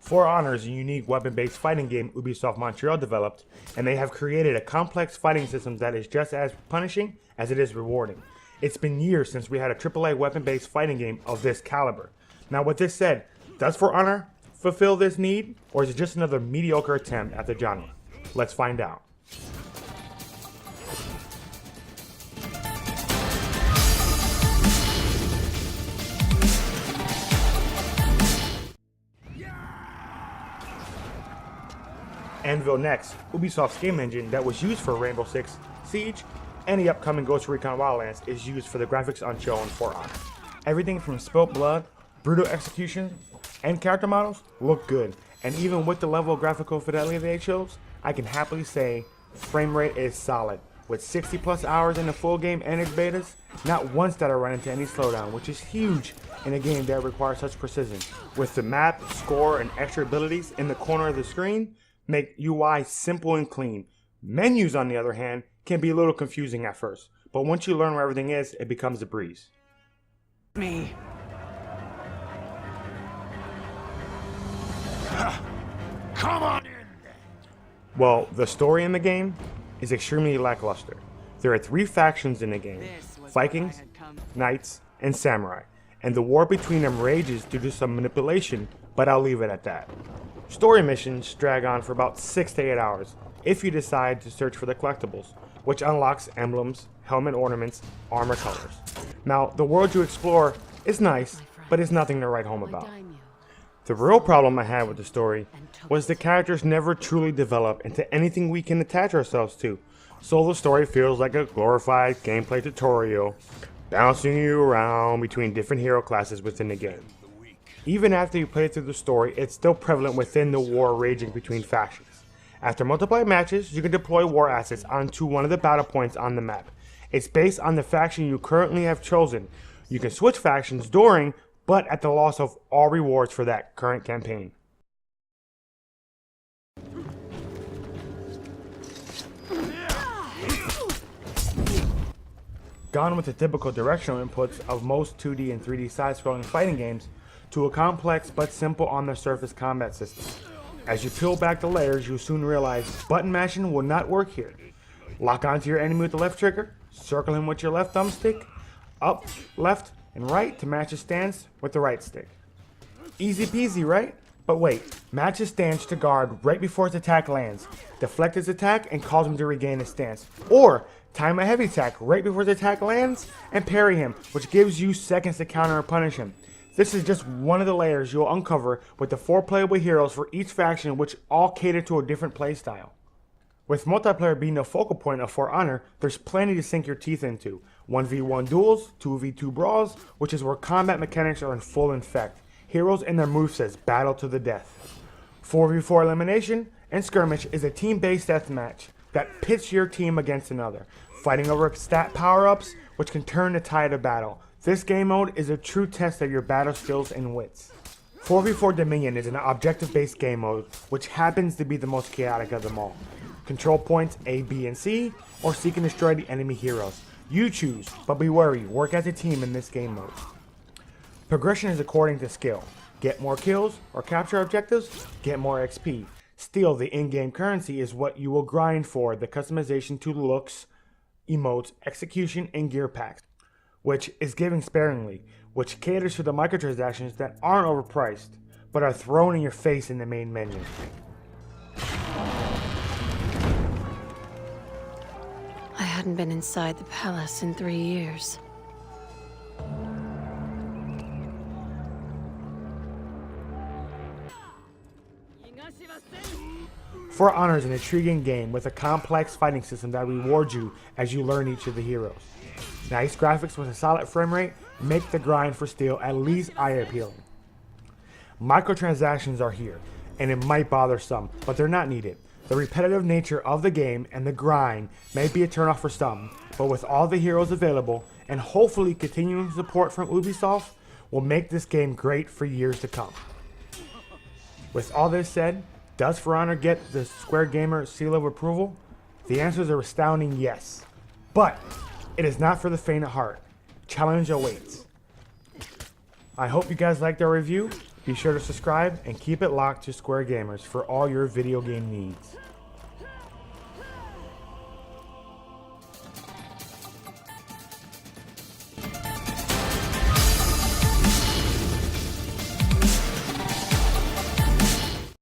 For Honor is a unique weapon-based fighting game Ubisoft Montreal developed, and they have created a complex fighting system that is just as punishing as it is rewarding. It's been years since we had a AAA weapon-based fighting game of this caliber. Now with this said, does For Honor fulfill this need, or is it just another mediocre attempt at the genre? Let's find out. Anvil Next, Ubisoft's game engine that was used for Rainbow Six Siege and the upcoming Ghost Recon Wildlands, is used for the graphics on show in For Honor. Everything from spilt blood, brutal execution, and character models look good, and even with the level of graphical fidelity they shows, I can happily say frame rate is solid. With 60 plus hours in the full game and its betas, not once did I run into any slowdown, which is huge in a game that requires such precision. With the map, score, and extra abilities in the corner of the screen, make UI simple and clean. Menus, on the other hand, can be a little confusing at first, but once you learn where everything is, it becomes a breeze. Me. Come on in. Well, the story in the game is extremely lackluster. There are 3 factions in the game: Vikings, Knights, and Samurai, and the war between them rages due to some manipulation, but I'll leave it at that. Story missions drag on for about 6 to 8 hours if you decide to search for the collectibles, which unlocks emblems, helmet ornaments, armor colors. Now, the world you explore is nice, but it's nothing to write home about. The real problem I had with the story was the characters never truly develop into anything we can attach ourselves to, so the story feels like a glorified gameplay tutorial, bouncing you around between different hero classes within the game. Even after you play through the story, it's still prevalent within the war raging between factions. After multiple matches, you can deploy war assets onto one of the battle points on the map. It's based on the faction you currently have chosen. You can switch factions during, but at the loss of all rewards for that current campaign. Gone with the typical directional inputs of most 2D and 3D side-scrolling fighting games, to a complex but simple on the surface combat system. As you peel back the layers, you soon realize button mashing will not work here. Lock onto your enemy with the left trigger, circle him with your left thumbstick, up, left, and right to match his stance with the right stick. Easy peasy, right? But wait, match his stance to guard right before his attack lands, deflect his attack and cause him to regain his stance, or time a heavy attack right before his attack lands and parry him, which gives you seconds to counter or punish him. This is just one of the layers you'll uncover with the 4 playable heroes for each faction, which all cater to a different playstyle. With multiplayer being the focal point of For Honor, there's plenty to sink your teeth into. 1v1 duels, 2v2 brawls, which is where combat mechanics are in full effect. Heroes and their movesets battle to the death. 4v4 elimination and skirmish is a team-based deathmatch that pits your team against another, fighting over stat power-ups, which can turn the tide of battle. This game mode is a true test of your battle skills and wits. 4v4 Dominion is an objective-based game mode, which happens to be the most chaotic of them all. Control points A, B, and C, or seek and destroy the enemy heroes. You choose, but be wary, work as a team in this game mode. Progression is according to skill. Get more kills or capture objectives, get more XP. Still, the in-game currency is what you will grind for, the customization to looks, emotes, execution, and gear packs, which is given sparingly, which caters to the microtransactions that aren't overpriced, but are thrown in your face in the main menu. I hadn't been inside the palace in 3 years. For Honor is an intriguing game with a complex fighting system that rewards you as you learn each of the heroes. Nice graphics with a solid frame rate make the grind for steel at least eye-appealing. Microtransactions are here, and it might bother some, but they're not needed. The repetitive nature of the game and the grind may be a turnoff for some, but with all the heroes available, and hopefully continuing support from Ubisoft, will make this game great for years to come. With all this said, does For Honor get the Square Gamer seal of approval? The answer is a astounding yes. But it is not for the faint of heart. Challenge awaits. I hope you guys liked our review. Be sure to subscribe and keep it locked to Square Gamers for all your video game needs.